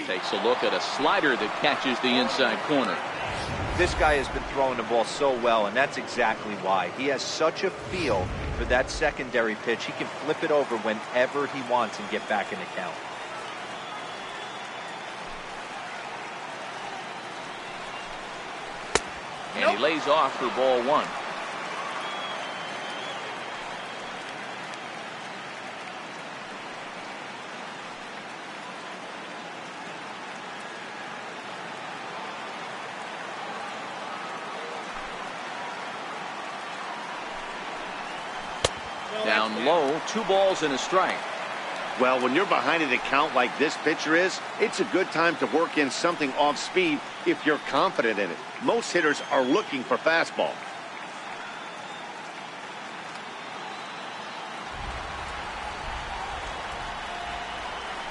Takes a look at a slider that catches the inside corner. This guy has been throwing the ball so well, and that's exactly why. He has such a feel for that secondary pitch. He can flip it over whenever he wants and get back in the count. And he lays off for ball one. Down low, 2 balls and a strike. Well, when you're behind in the count like this pitcher is, it's a good time to work in something off speed if you're confident in it. Most hitters are looking for fastball.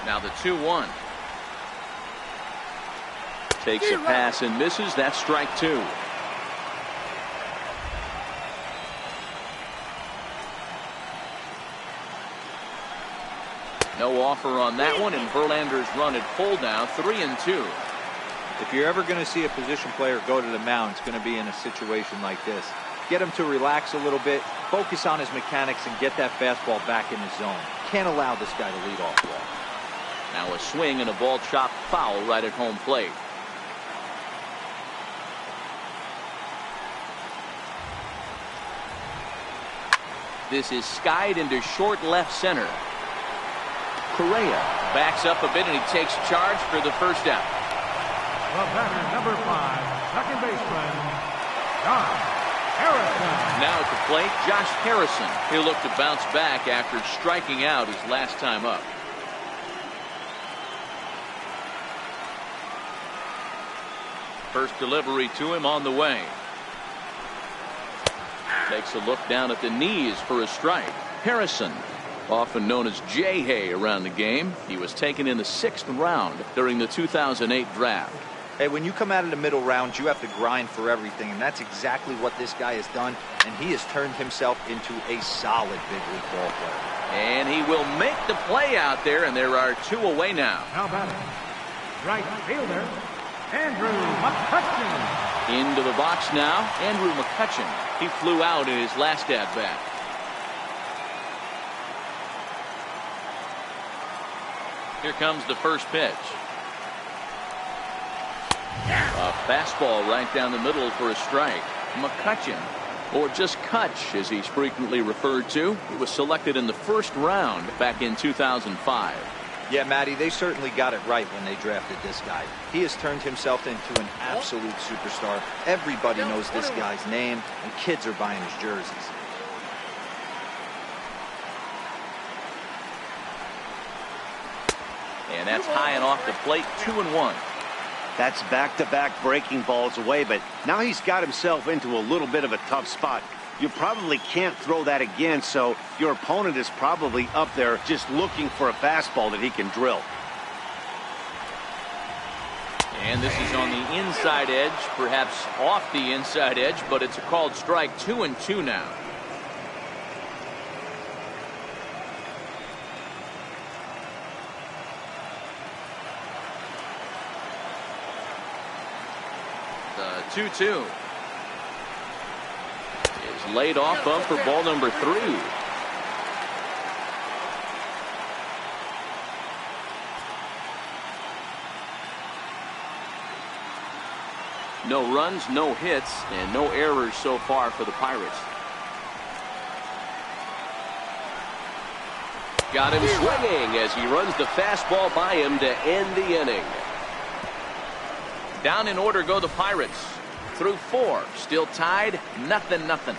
Now the 2-1. Takes a pass and misses. That's strike 2. No offer on that one, and Verlander's run at full now, 3-2. If you're ever going to see a position player go to the mound, it's going to be in a situation like this. Get him to relax a little bit, focus on his mechanics, and get that fastball back in his zone. Can't allow this guy to lead off ball. Now a swing and a ball chopped foul right at home plate. This is skied into short left center. Correa backs up a bit, and he takes charge for the first out. The batter, number 5, second baseman, Josh Harrison. Now at the plate, Josh Harrison. He'll look to bounce back after striking out his last time up. First delivery to him on the way. Takes a look down at the knees for a strike. Harrison, often known as J-Hay around the game. He was taken in the 6th round during the 2008 draft. Hey, when you come out of the middle rounds, you have to grind for everything, and that's exactly what this guy has done, and he has turned himself into a solid big league ball player. And he will make the play out there, and there are 2 away now. Now batting, right fielder, Andrew McCutchen. Into the box now, Andrew McCutchen. He flew out in his last at-bat. Here comes the first pitch. A fastball right down the middle for a strike. McCutchen, or just Kutch as he's frequently referred to. He was selected in the 1st round back in 2005. Yeah, Matty, they certainly got it right when they drafted this guy. He has turned himself into an absolute superstar. Everybody knows this guy's name, and kids are buying his jerseys. And that's high and off the plate, 2-1. That's back-to-back breaking balls away, but now he's got himself into a little bit of a tough spot. You probably can't throw that again, so your opponent is probably up there just looking for a fastball that he can drill. And this is on the inside edge, perhaps off the inside edge, but it's a called strike. 2-2 now. The 2-2 is laid off of for ball number 3. No runs, no hits, and no errors so far for the Pirates. Got him swinging as he runs the fastball by him to end the inning. Down in order go the Pirates. Through 4, still tied, 0-0.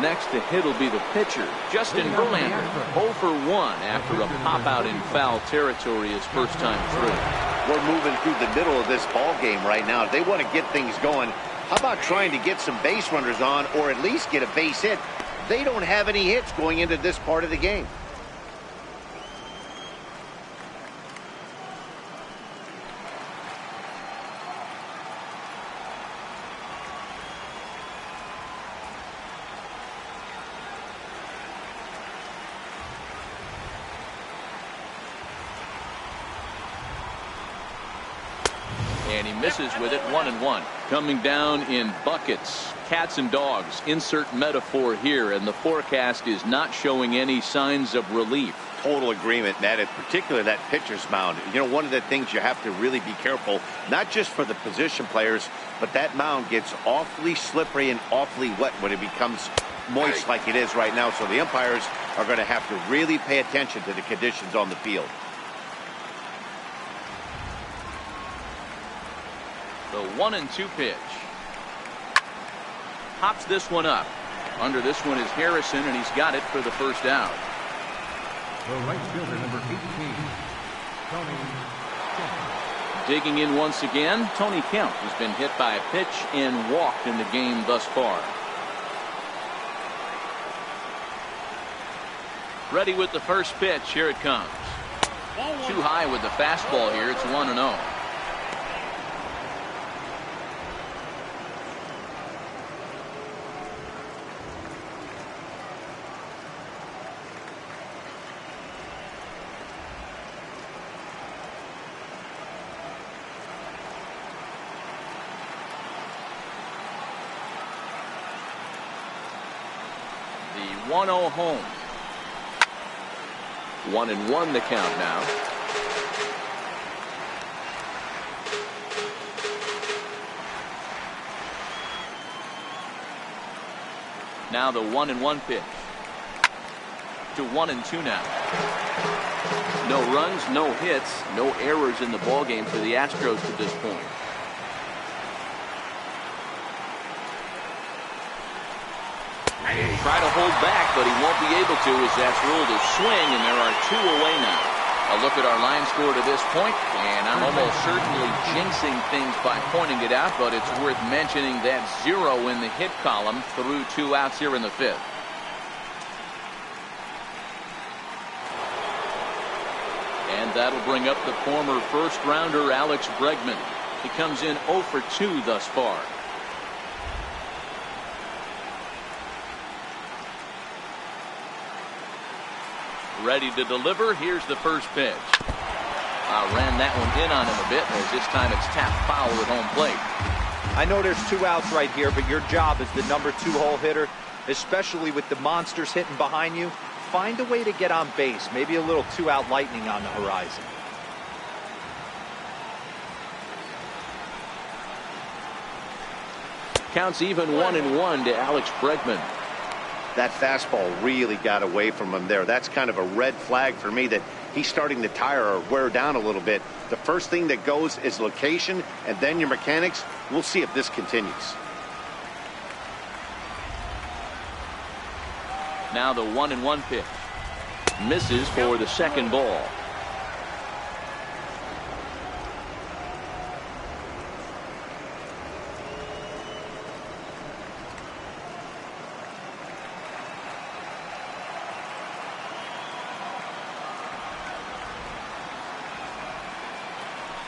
Next to hit will be the pitcher, Justin Verlander, 0 for 1 after a pop-out in foul territory his first time through. We're moving through the middle of this ball game right now. If they want to get things going, how about trying to get some base runners on or at least get a base hit? They don't have any hits going into this part of the game. misses with it. 1-1. Coming down in buckets, cats and dogs. Insert metaphor here, and the forecast is not showing any signs of relief. Total agreement, Ned. In particular, that pitcher's mound. You know, one of the things you have to really be careful, not just for the position players, but that mound gets awfully slippery and awfully wet when it becomes moist like it is right now. So the umpires are going to have to really pay attention to the conditions on the field. The 1-2 pitch. Hops this one up. Under this one is Harrison, and he's got it for the first out. The right fielder, number 18, Tony Kemp. Digging in once again, Tony Kemp has been hit by a pitch and walked in the game thus far. Ready with the first pitch. Here it comes. Too high with the fastball here. It's 1-0. The 1-0 home. 1-1 the count now. Now the 1-1 pitch. To 1-2 now. No runs, no hits, no errors in the ballgame for the Astros to this point. Try to hold back, but he won't be able to as that's ruled a swing, and there are 2 away now. A look at our line score to this point, and I'm almost certainly jinxing things by pointing it out, but it's worth mentioning that 0 in the hit column through 2 outs here in the 5th. And that'll bring up the former first-rounder Alex Bregman. He comes in 0 for 2 thus far. Ready to deliver. Here's the first pitch. Ran that one in on him a bit, as this time it's tapped foul at home plate. I know there's 2 outs right here, but your job as the number 2 hole hitter, especially with the monsters hitting behind you, find a way to get on base. Maybe a little 2-out lightning on the horizon. Counts even 1-1 to Alex Bregman. That fastball really got away from him there. That's kind of a red flag for me that he's starting to tire or wear down a little bit. The first thing that goes is location, and then your mechanics. We'll see if this continues. Now the 1-1 pitch. Misses for the second ball.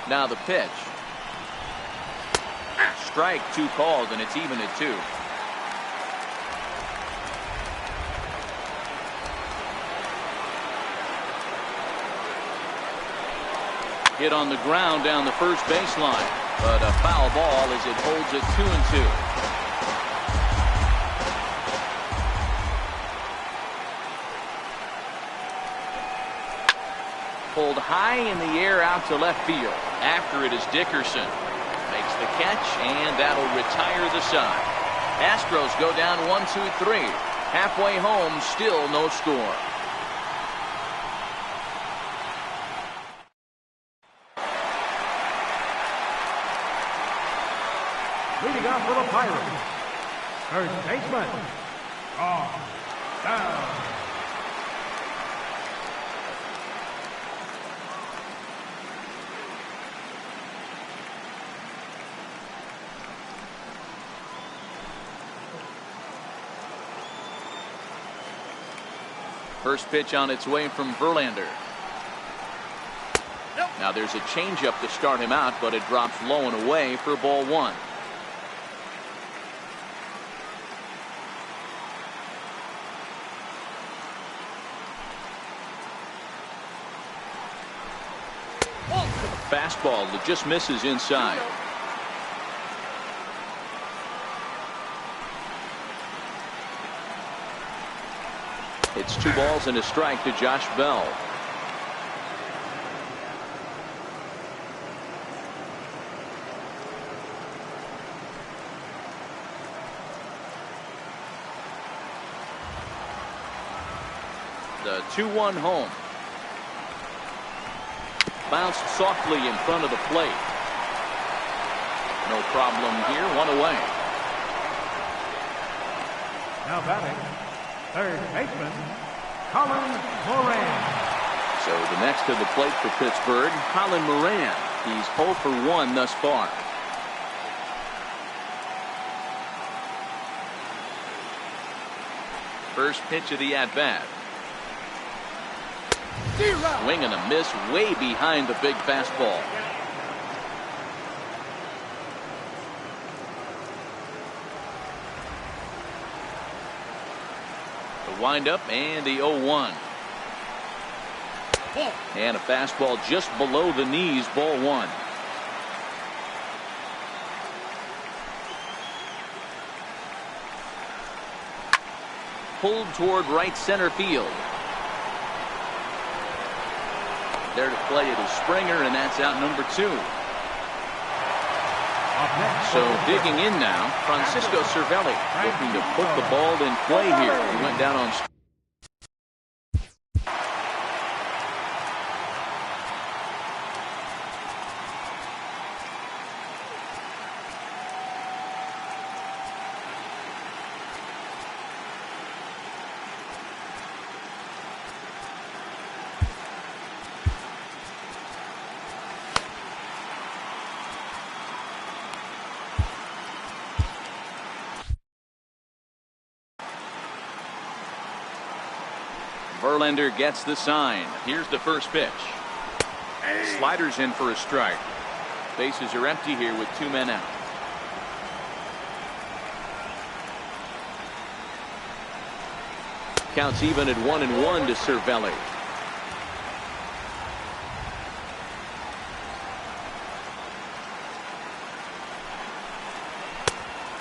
Now the pitch. Strike, 2 called, and it's even at 2. Hit on the ground down the first baseline, but a foul ball as it holds it 2-2. Pulled high in the air out to left field. After it is Dickerson. Makes the catch, and that'll retire the side. Astros go down 1-2-3. Halfway home, still no score. Leading off for the Pirates, first baseman, down. First pitch on its way from Verlander. Now there's a changeup to start him out, but it drops low and away for ball 1. Fastball that just misses inside. It's 2 balls and a strike to Josh Bell. The 2-1 home. Bounced softly in front of the plate. No problem here. 1 away. Now batting, third baseman, Colin Moran. So the next to the plate for Pittsburgh, Colin Moran. He's 0 for 1 thus far. First pitch of the at-bat. Swing and a miss way behind the big fastball. The windup and the 0-1. And a fastball just below the knees, ball 1. Pulled toward right center field. There to play it is Springer, and that's out number 2. So digging in now, Francisco Cervelli looking to put the ball in play here. He went down on. Verlander gets the sign. Here's the first pitch. Sliders in for a strike. Bases are empty here with 2 men out. Counts even at 1-1 to Cervelli.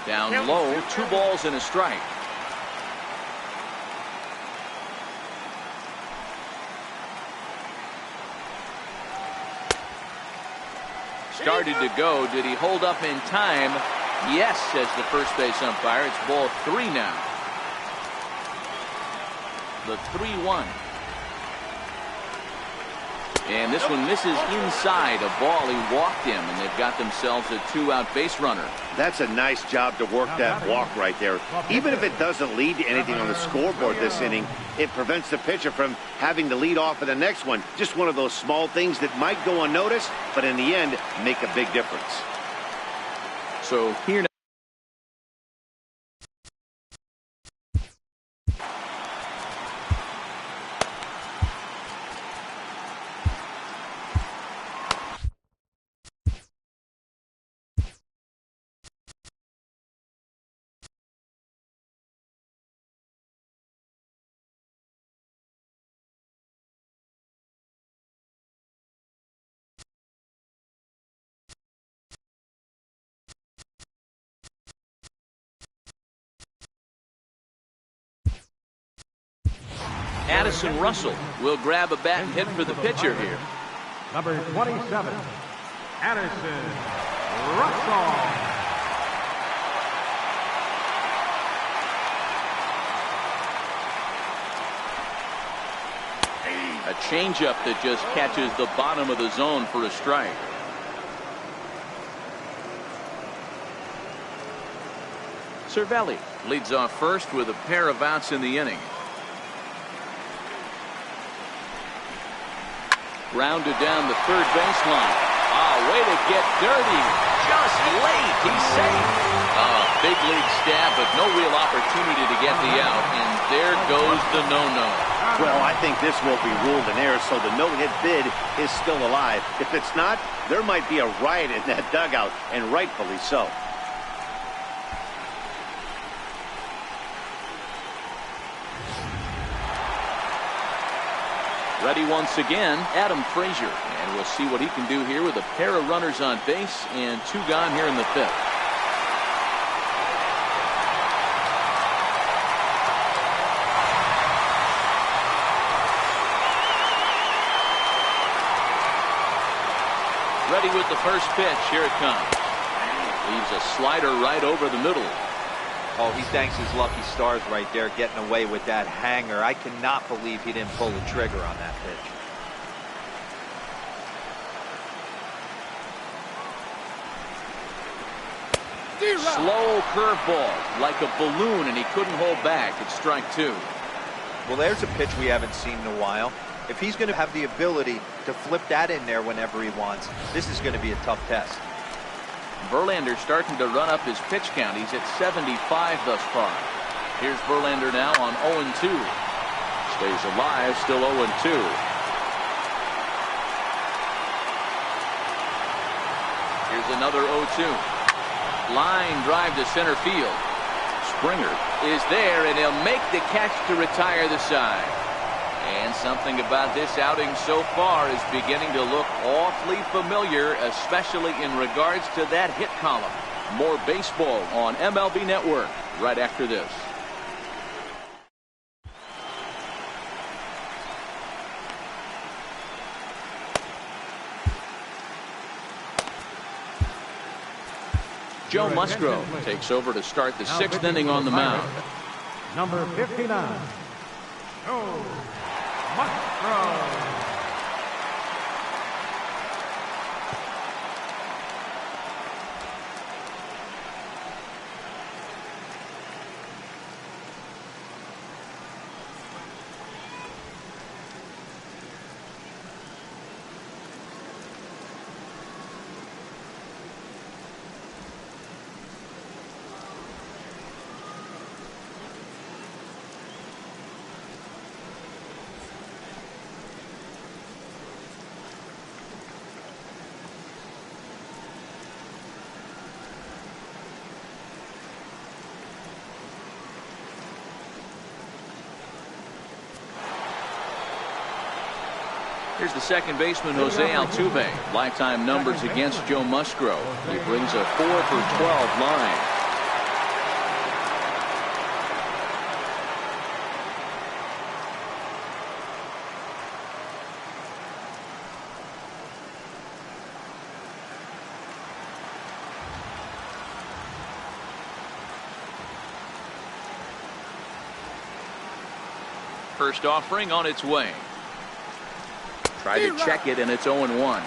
Down low, 2 balls and a strike. Started to go. Did he hold up in time? Yes, says the first base umpire. It's ball 3 now. The 3-1. And this one misses inside a ball. He walked him, and they've got themselves a 2-out base runner. That's a nice job to work that walk right there. Even if it doesn't lead to anything on the scoreboard this inning, it prevents the pitcher from having to lead off in the next one. Just one of those small things that might go unnoticed, but in the end, make a big difference. So here now. Addison Russell will grab a bat and hit for the pitcher here. Number 27, Addison Russell. A changeup that just catches the bottom of the zone for a strike. Cervelli leads off first with a pair of outs in the inning. Grounded down the third baseline. Way to get dirty. Just late. He's safe. Big league stab, but no real opportunity to get the out. And there goes the no-no. Well, I think this will be ruled an error, so the no-hit bid is still alive. If it's not, there might be a riot in that dugout, and rightfully so. Ready once again, Adam Frazier. And we'll see what he can do here with a pair of runners on base and 2 gone here in the 5th. with the first pitch. Here it comes. Leaves a slider right over the middle. Oh, he thanks his lucky stars right there, getting away with that hanger. I cannot believe he didn't pull the trigger on that pitch. Slow curveball, like a balloon, and he couldn't hold back. It's strike two. Well, there's a pitch we haven't seen in a while. If he's going to have the ability to flip that in there whenever he wants, this is going to be a tough test. Verlander starting to run up his pitch count. He's at 75 thus far. Here's Verlander now on 0-2. Stays alive, still 0-2. Here's another 0-2. Line drive to center field. Springer is there, and he'll make the catch to retire the side. And something about this outing so far is beginning to look awfully familiar, especially in regards to that hit column. More baseball on MLB Network right after this. Joe Musgrove takes over to start the sixth inning on the mound. Number 59, Joe Musgrove. Here's the second baseman, Jose Altuve. Lifetime numbers against Joe Musgrove. He brings a 4-for-12 line. First offering on its way. Tried to check it, and it's 0-1.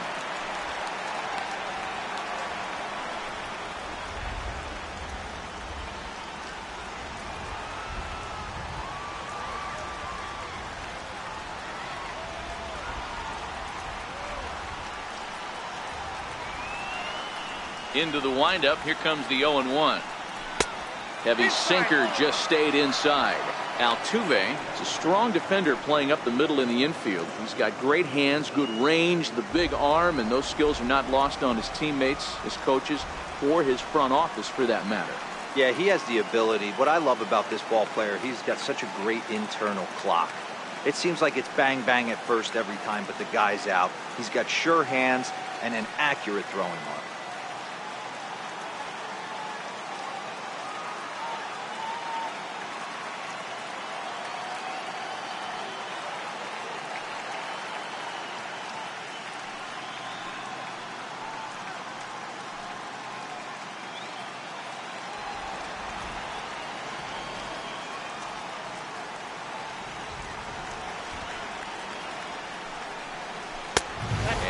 Into the windup. Here comes the 0-1. Heavy sinker just stayed inside. Altuve is a strong defender playing up the middle in the infield. He's got great hands, good range, the big arm, and those skills are not lost on his teammates, his coaches, or his front office for that matter. Yeah, he has the ability. What I love about this ball player, he's got such a great internal clock. It seems like it's bang bang at first every time, but the guy's out. He's got sure hands and an accurate throwing arm.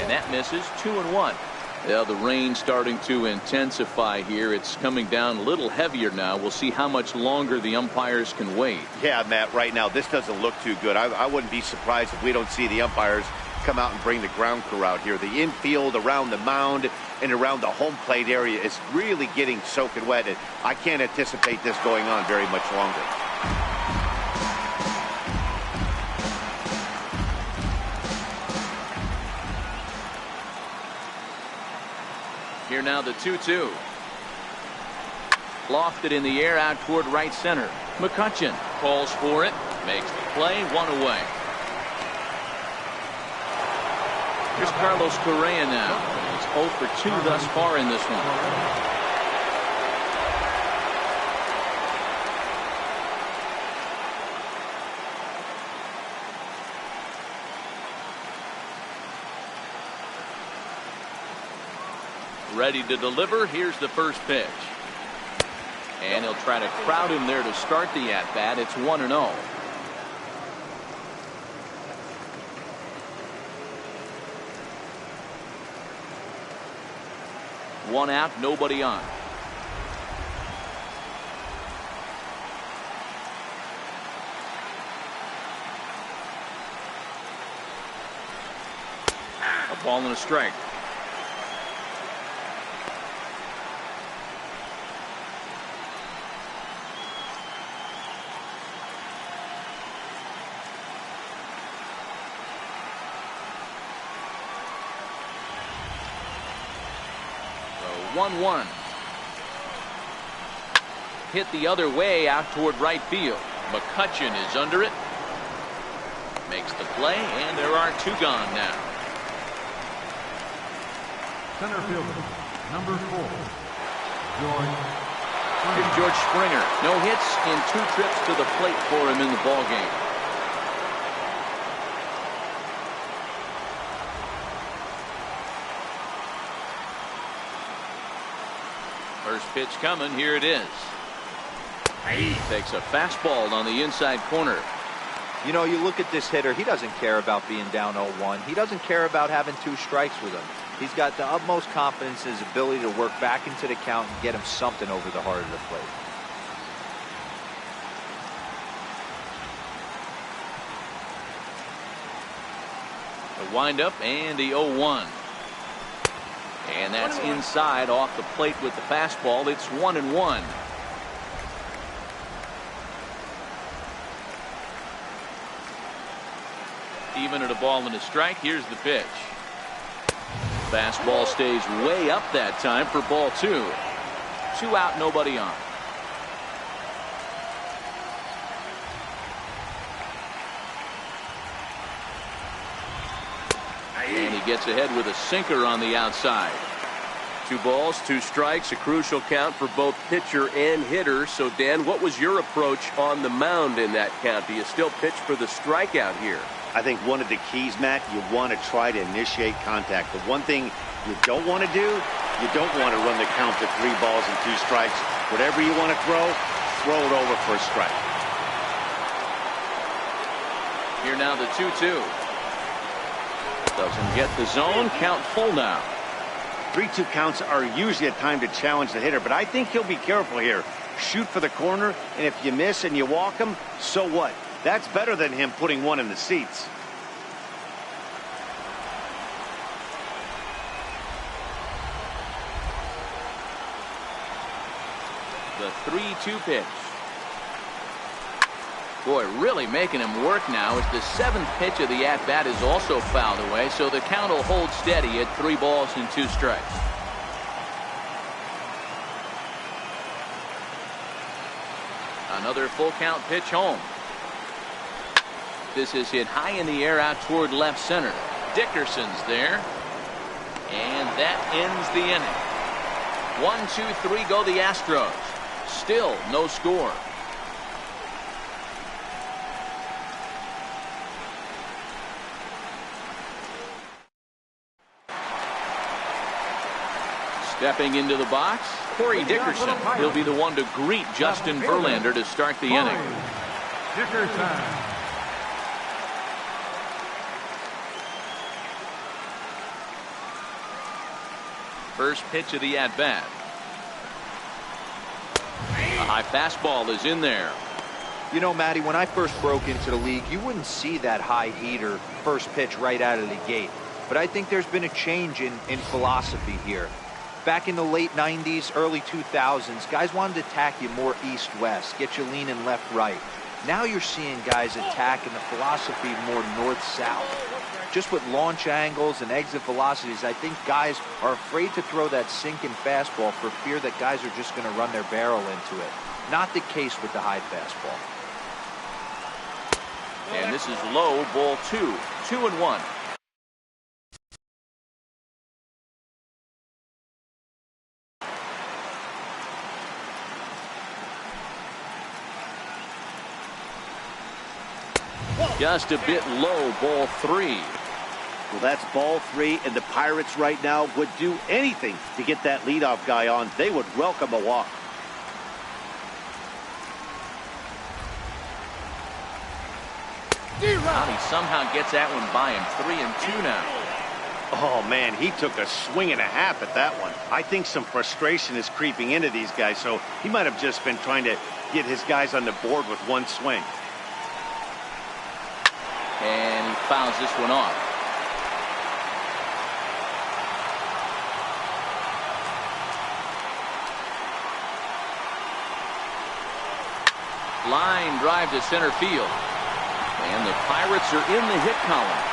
That misses. 2-1. Yeah, the rain starting to intensify here. It's coming down a little heavier now. We'll see how much longer the umpires can wait. Yeah, Matt, right now this doesn't look too good. I wouldn't be surprised if we don't see the umpires come out and bring the ground crew out here. The infield around the mound and around the home plate area is really getting soaking wet, and I can't anticipate this going on very much longer. Here now the 2-2. Lofted in the air out toward right center. McCutchen calls for it. Makes the play. One away. Here's Carlos Correa now. He's 0 for 2 thus far in this one. Ready to deliver. Here's the first pitch. And he'll try to crowd him there to start the at-bat. It's 1-0. One out, nobody on. A ball and a strike. So 1-1. Hit the other way out toward right field. McCutchen is under it. Makes the play, and there are two gone now. Center fielder, number 4, George. Here's George Springer. No hits in 2 trips to the plate for him in the ball game. First pitch coming. Here it is. He takes a fastball on the inside corner. You know, you look at this hitter, he doesn't care about being down 0-1. He doesn't care about having 2 strikes with him. He's got the utmost confidence in his ability to work back into the count and get him something over the heart of the plate. The windup and the 0-1. And that's inside off the plate with the fastball. It's 1-1. Even at a ball and a strike. Here's the pitch. Fastball stays way up that time for ball 2. 2 out, nobody on. And he gets ahead with a sinker on the outside. 2 balls, 2 strikes, a crucial count for both pitcher and hitter. So, Dan, what was your approach on the mound in that count? Do you still pitch for the strikeout here? I think one of the keys, Matt, you want to try to initiate contact. The one thing you don't want to do, you don't want to run the count to 3 balls and 2 strikes. Whatever you want to throw it over for a strike. Here now the 2-2. Doesn't get the zone. Count full now. 3-2 counts are usually a time to challenge the hitter, but I think he'll be careful here. Shoot for the corner, and if you miss and you walk him, so what? That's better than him putting one in the seats. The 3-2 pitch. Boy, really making him work now as the 7th pitch of the at-bat is also fouled away, so the count will hold steady at 3 balls and 2 strikes. Another full count pitch home. This is hit high in the air out toward left center. Dickerson's there. And that ends the inning. 1, 2, 3 go the Astros. Still no score. Stepping into the box, Corey Dickerson. He'll be the one to greet Justin Verlander to start the inning. Dickerson. First pitch of the at-bat. A high fastball is in there. You know, Matty, when I first broke into the league, you wouldn't see that high heater first pitch right out of the gate. But I think there's been a change in philosophy here. Back in the late 90s, early 2000s, guys wanted to attack you more east-west, get you leaning left-right. Now you're seeing guys attacking the philosophy more north-south. Just with launch angles and exit velocities, I think guys are afraid to throw that sinking fastball for fear that guys are just going to run their barrel into it. Not the case with the high fastball. And this is low, ball 2. 2-1. Just a bit low, ball 3. Well, that's ball 3, and the Pirates right now would do anything to get that leadoff guy on. They would welcome a walk. He somehow gets that one by him. 3-2 now. Oh, man, he took a swing and a half at that one. I think some frustration is creeping into these guys, so he might have just been trying to get his guys on the board with one swing. And he fouls this one off. Line drive to center field. And the Pirates are in the hit column.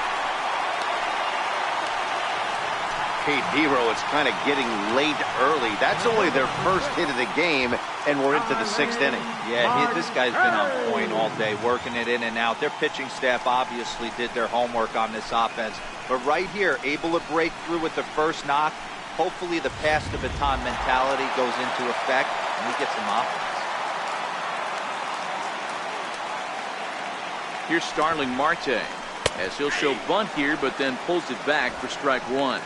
Hey, Nero, it's kind of getting late early. That's only their first hit of the game, and we're into the 6th inning. Yeah, this guy's been on point all day, working it in and out. Their pitching staff obviously did their homework on this offense. But right here, able to break through with the first knock. Hopefully the pass the baton mentality goes into effect, and we get some offense. Here's Starling Marte, as he'll show bunt here, but then pulls it back for strike 1.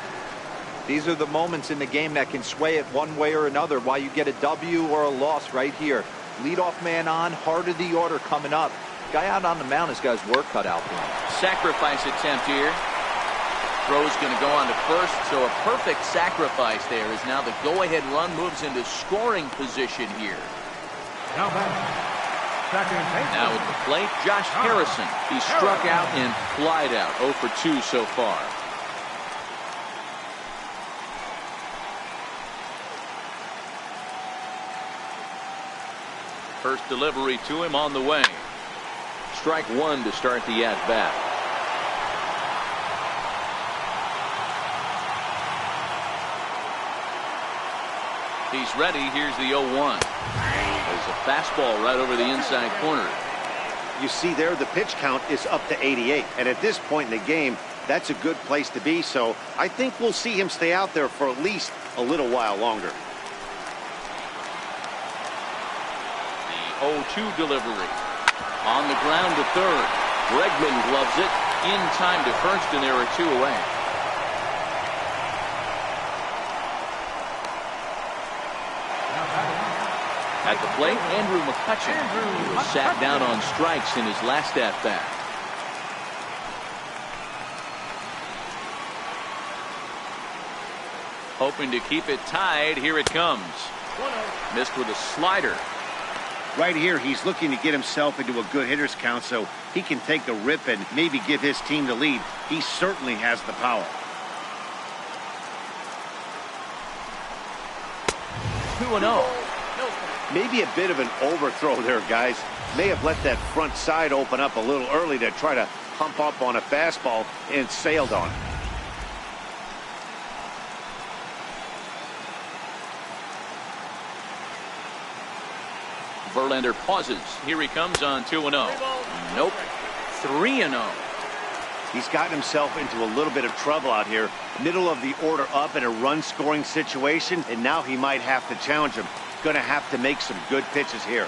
These are the moments in the game that can sway it one way or another, why you get a W or a loss right here. Leadoff man on, heart of the order coming up. Guy out on the mound has got his work cut out for him. Sacrifice attempt here. Throw's going to go on to first, so a perfect sacrifice there as now the go-ahead run moves into scoring position here. Now back. Now at the plate, Josh Harrison. He struck out and flied out. 0 for 2 so far. First delivery to him on the way. Strike 1 to start the at-bat. He's ready. Here's the 0-1. There's a fastball right over the inside corner. You see there, the pitch count is up to 88. And at this point in the game, that's a good place to be. So I think we'll see him stay out there for at least a little while longer. The 0-2 delivery. On the ground to third. Bregman gloves it. In time to first, and there are 2 away. At the plate, Andrew McCutchen. He was sat down on strikes in his last at-bat. Hoping to keep it tied. Here it comes. Missed with a slider. Right here, he's looking to get himself into a good hitter's count so he can take the rip and maybe give his team the lead. He certainly has the power. 2-0. Maybe a bit of an overthrow there, guys. May have let that front side open up a little early to try to pump up on a fastball and sailed on it. Verlander pauses. Here he comes on 2-0. Nope. 3-0. He's gotten himself into a little bit of trouble out here. Middle of the order up in a run-scoring situation, and now he might have to challenge him. Going to have to make some good pitches here.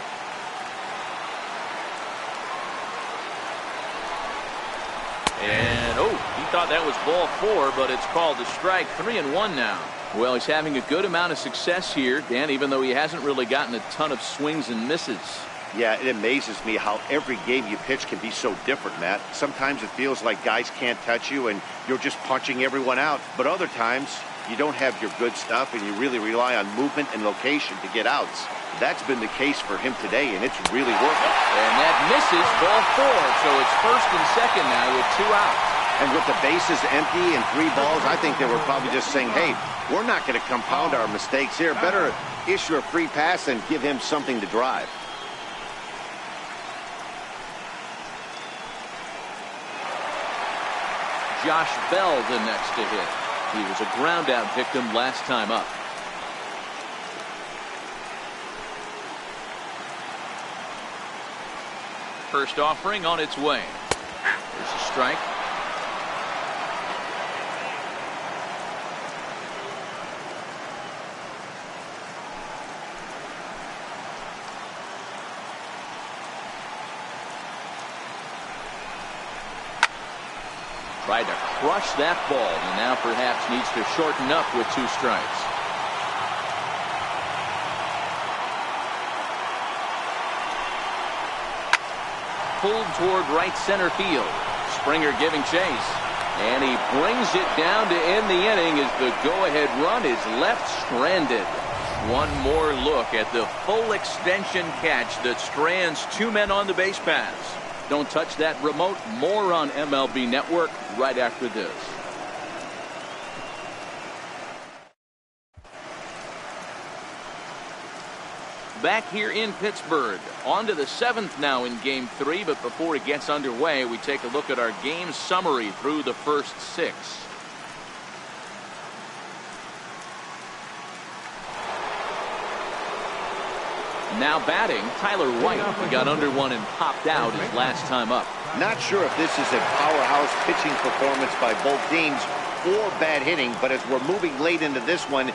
And, he thought that was ball 4, but it's called a strike. 3-1 now. Well, he's having a good amount of success here, Dan, even though he hasn't really gotten a ton of swings and misses. Yeah, it amazes me how every game you pitch can be so different, Matt. Sometimes it feels like guys can't touch you and you're just punching everyone out. But other times, you don't have your good stuff and you really rely on movement and location to get outs. That's been the case for him today, and it's really working. And that misses, ball 4. So it's first and second now with 2 outs. And with the bases empty and 3 balls, I think they were probably just saying, hey, we're not going to compound our mistakes here. Better issue a free pass and give him something to drive. Josh Bell the next to hit. He was a ground out victim last time up. First offering on its way. There's a strike. Tried to crush that ball and now perhaps needs to shorten up with 2 strikes. Pulled toward right center field. Springer giving chase. And he brings it down to end the inning as the go-ahead run is left stranded. One more look at the full extension catch that strands 2 men on the base paths. Don't touch that remote. More on MLB Network right after this. Back here in Pittsburgh. On to the 7th now in Game 3, but before it gets underway, we take a look at our game summary through the first 6. Now batting, Tyler White. He got under one and popped out his last time up. Not sure if this is a powerhouse pitching performance by both teams or bad hitting, but as we're moving late into this one,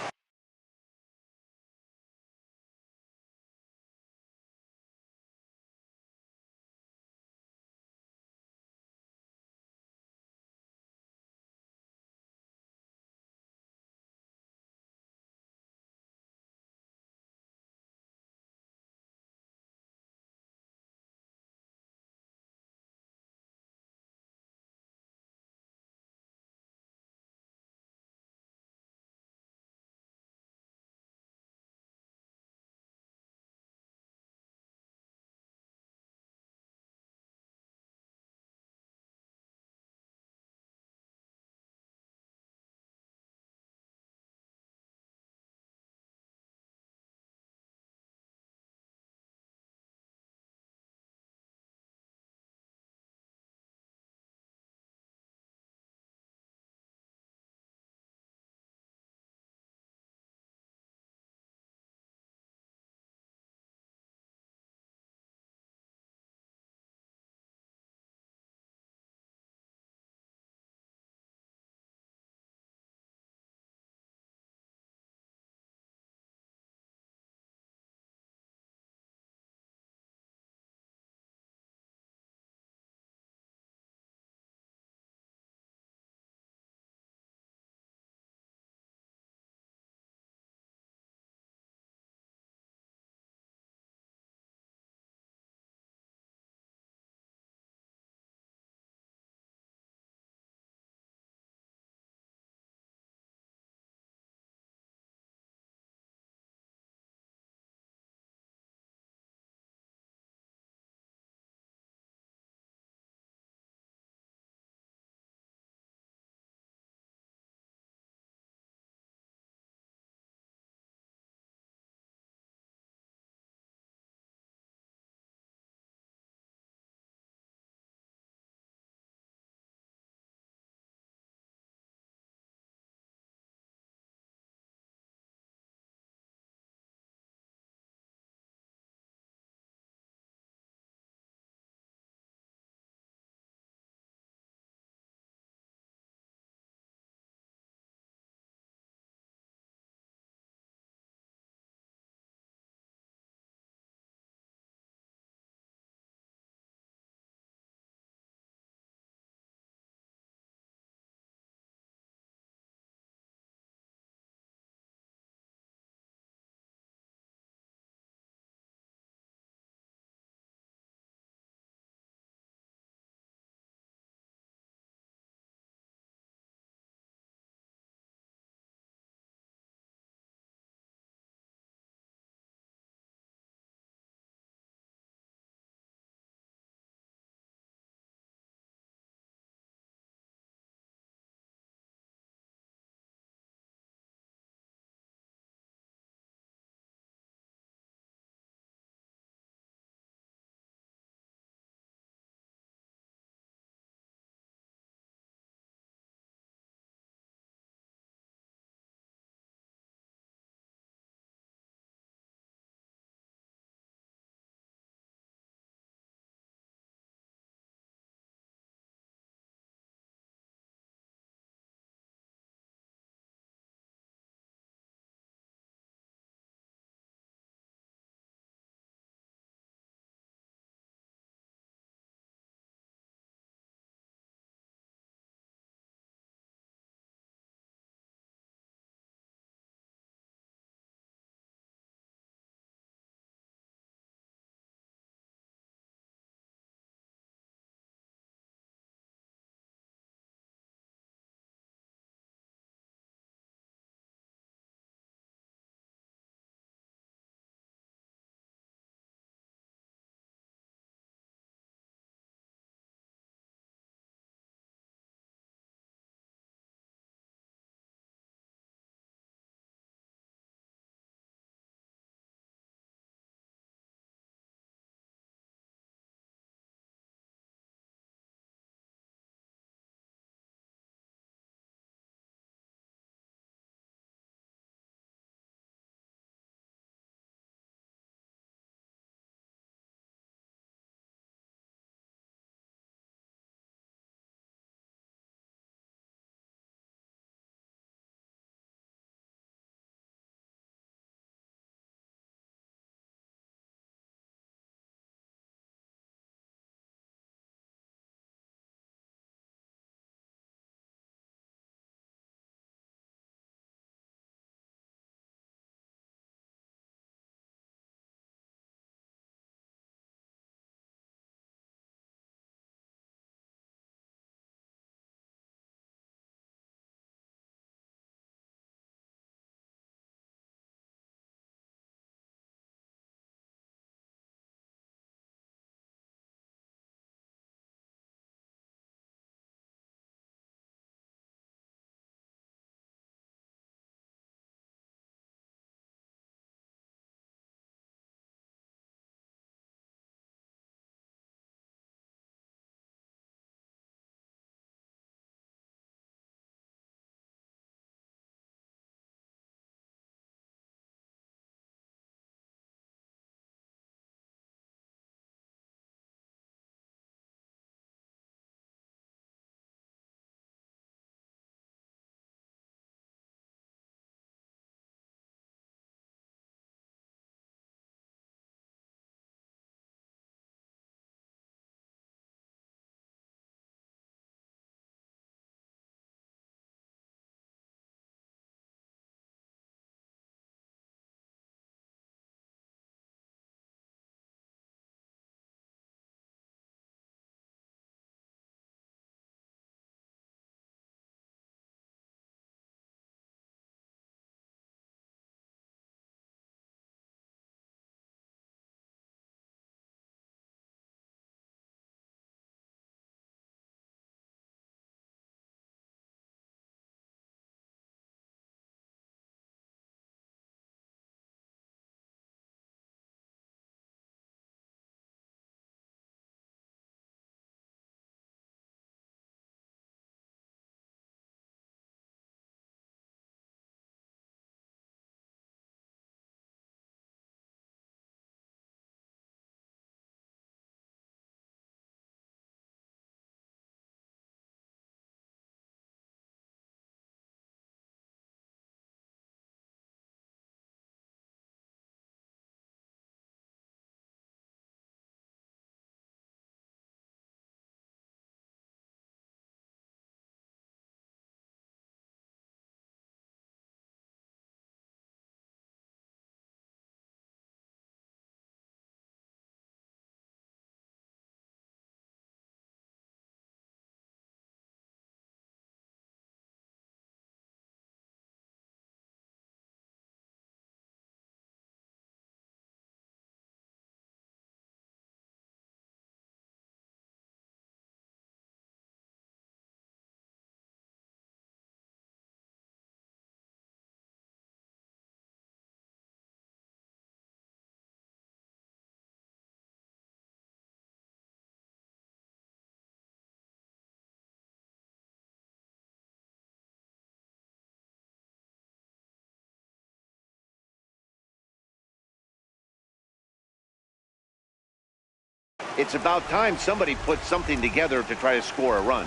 It's about time somebody put something together to try to score a run.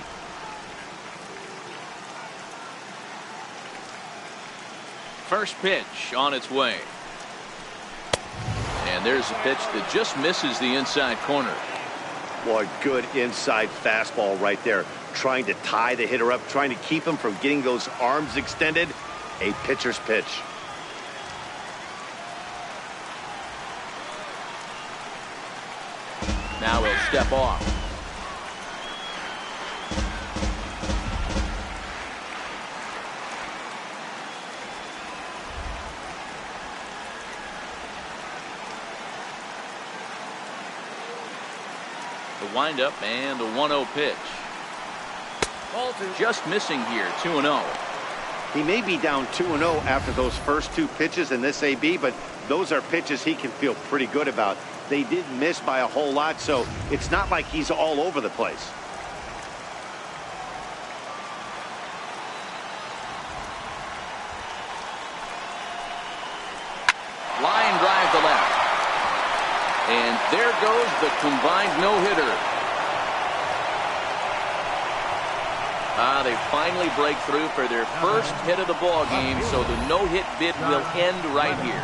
First pitch on its way. And there's a pitch that just misses the inside corner. Boy, good inside fastball right there. Trying to tie the hitter up, trying to keep him from getting those arms extended. A pitcher's pitch. Now he'll step off. The windup and the 1-0 pitch. Just missing here, 2-0. He may be down 2-0 after those first two pitches in this AB, but those are pitches he can feel pretty good about. They did miss by a whole lot, so it's not like he's all over the place. Line drive to left. And there goes the combined no-hitter. They finally break through for their first hit of the ball game, so the no-hit bid will end right here.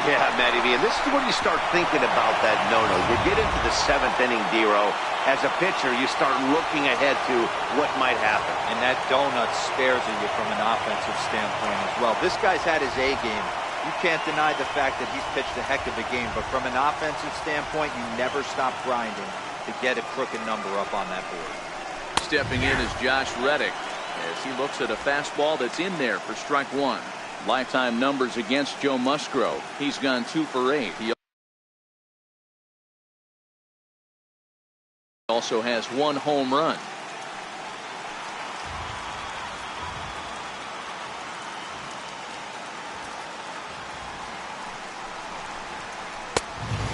Yeah, Matty V, and this is where you start thinking about that no-no. You get into the 7th inning, D-Row. As a pitcher, you start looking ahead to what might happen. And that donut spares you from an offensive standpoint as well. This guy's had his A game. You can't deny the fact that he's pitched a heck of a game, but from an offensive standpoint, you never stop grinding to get a crooked number up on that board. Stepping in is Josh Reddick as he looks at a fastball that's in there for strike one. Lifetime numbers against Joe Musgrove. He's gone 2 for 8. He also has 1 home run.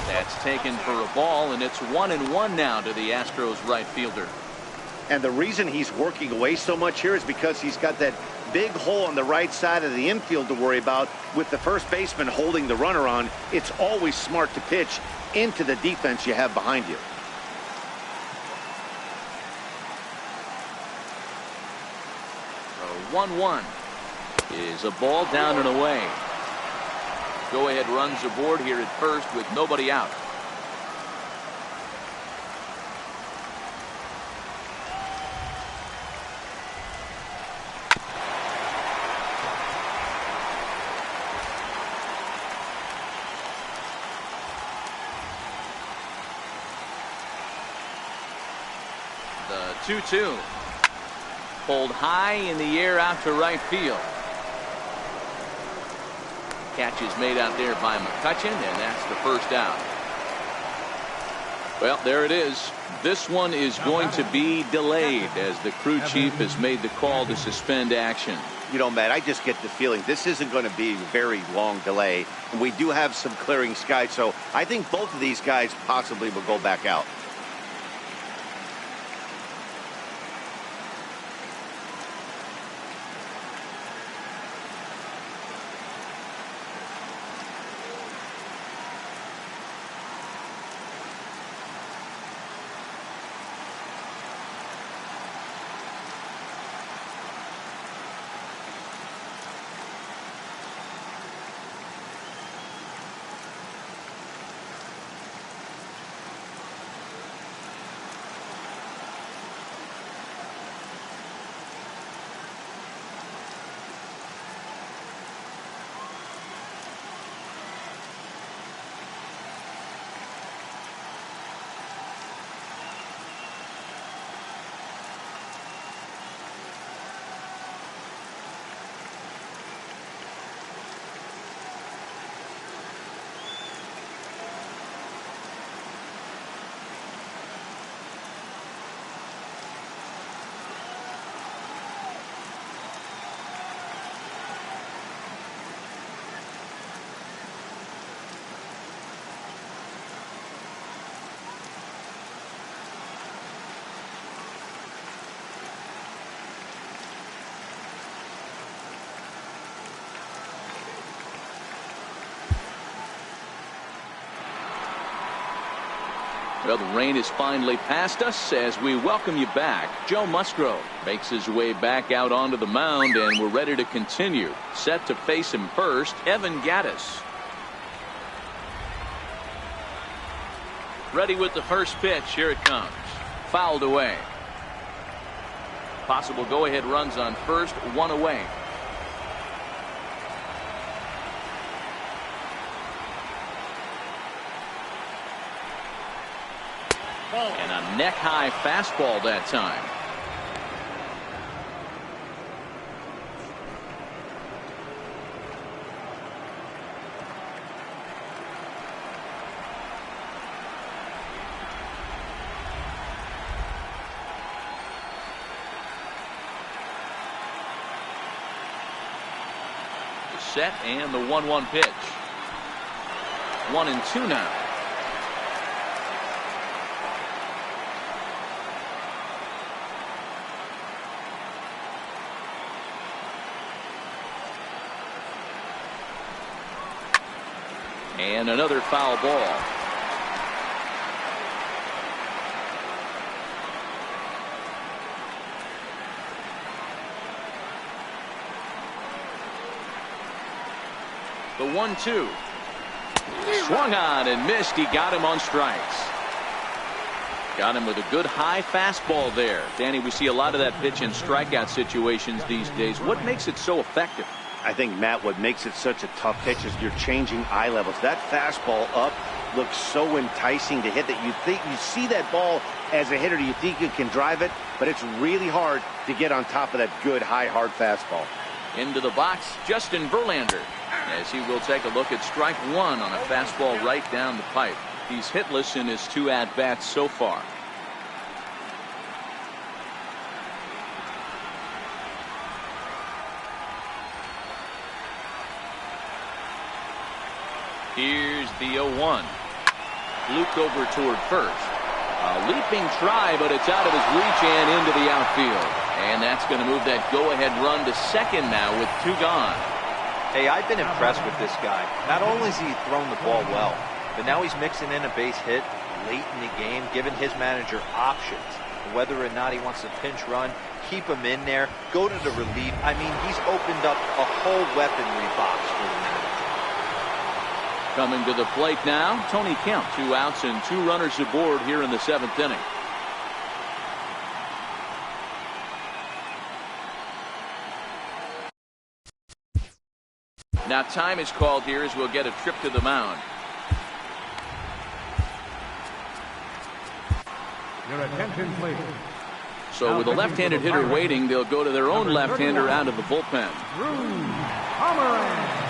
That's taken for a ball, and it's 1-1 now to the Astros right fielder. And the reason he's working away so much here is because he's got that big hole on the right side of the infield to worry about. With the first baseman holding the runner on, it's always smart to pitch into the defense you have behind you. So 1-1 is a ball down and away. Go-ahead runs aboard here at first with nobody out. The 2-2. Pulled high in the air out to right field. Catch is made out there by McCutchen, and that's the first out. Well, there it is. This one is going to be delayed as the crew chief has made the call to suspend action. You know, Matt, I just get the feeling this isn't going to be a very long delay. And we do have some clearing skies, so I think both of these guys possibly will go back out. Well, the rain is finally past us as we welcome you back. Joe Musgrove makes his way back out onto the mound, and we're ready to continue. Set to face him first, Evan Gattis. Ready with the first pitch. Here it comes. Fouled away. Possible go-ahead runs on first, one away. And a neck-high fastball that time. The set and the 1-1 pitch. 1-2 now. And another foul ball. The 1-2. Swung on and missed. He got him on strikes. Got him with a good high fastball there. Danny, we see a lot of that pitch in strikeout situations these days. What makes it so effective? I think, Matt, what makes it such a tough pitch is you're changing eye levels. That fastball up looks so enticing to hit that you see that ball as a hitter, you think you can drive it, but it's really hard to get on top of that good high hard fastball. Into the box, Justin Verlander, as he will take a look at strike one on a fastball right down the pipe. He's hitless in his 2 at-bats so far. Here's the 0-1. Looped over toward first. A leaping try, but it's out of his reach and into the outfield. And that's going to move that go-ahead run to second now with 2 gone. Hey, I've been impressed with this guy. Not only has he thrown the ball well, but now he's mixing in a base hit late in the game, giving his manager options. Whether or not he wants to pinch run, keep him in there, go to the relief. I mean, he's opened up a whole weaponry box for the manager. Coming to the plate now, Tony Kemp. 2 outs and 2 runners aboard here in the 7th inning. Now time is called here as we'll get a trip to the mound. Your attention, please. So with a left-handed hitter waiting, they'll go to their own left-hander out of the bullpen. Pomeranz.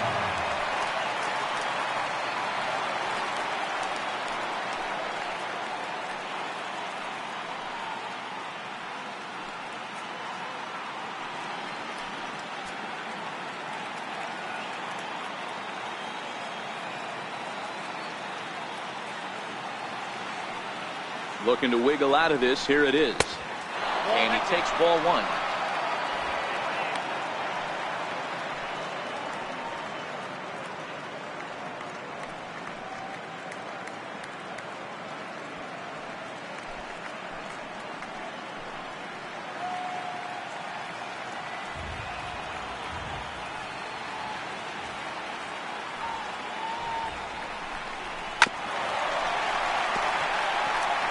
Looking to wiggle out of this. Here it is. And he takes ball 1.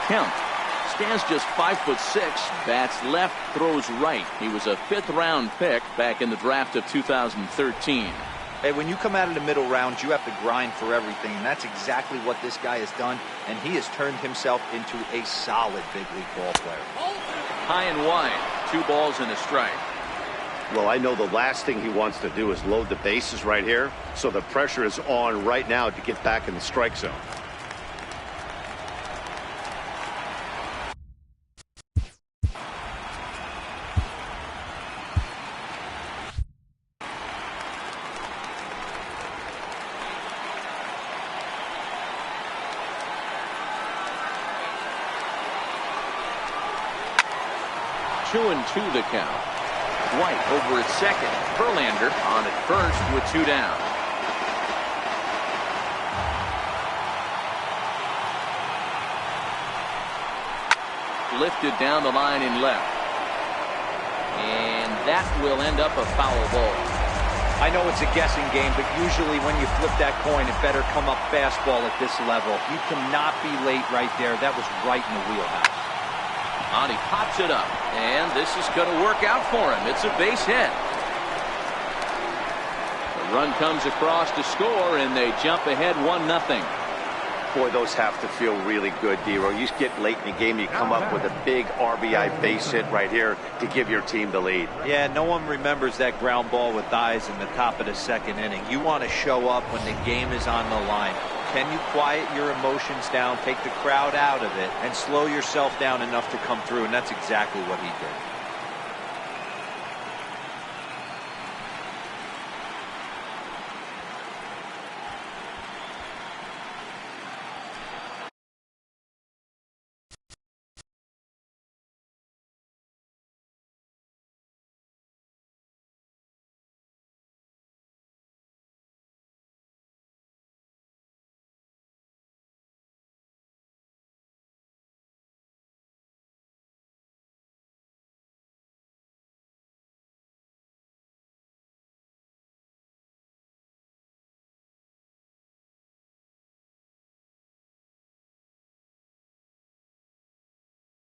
Kemp stands just 5'6", bats left, throws right. He was a 5th-round pick back in the draft of 2013. Hey, when you come out of the middle rounds, you have to grind for everything, and that's exactly what this guy has done, and he has turned himself into a solid big league ball player. High and wide, 2 balls and a strike. Well, I know the last thing he wants to do is load the bases right here, so the pressure is on right now to get back in the strike zone. Two and 2 the count. White over at second. Verlander on at first with 2 down. lifted down the line in left. And that will end up a foul ball. I know it's a guessing game, but usually when you flip that coin, it better come up fastball at this level. You cannot be late right there. That was right in the wheelhouse. And he pops it up, and this is going to work out for him. It's a base hit. The run comes across to score, and they jump ahead 1-0. Boy, those have to feel really good, D-Row. You get late in the game, you come up with a big RBI base hit right here to give your team the lead. Yeah, no one remembers that ground ball with eyes in the top of the second inning. You want to show up when the game is on the line. Can you quiet your emotions down, take the crowd out of it, and slow yourself down enough to come through? And that's exactly what he did.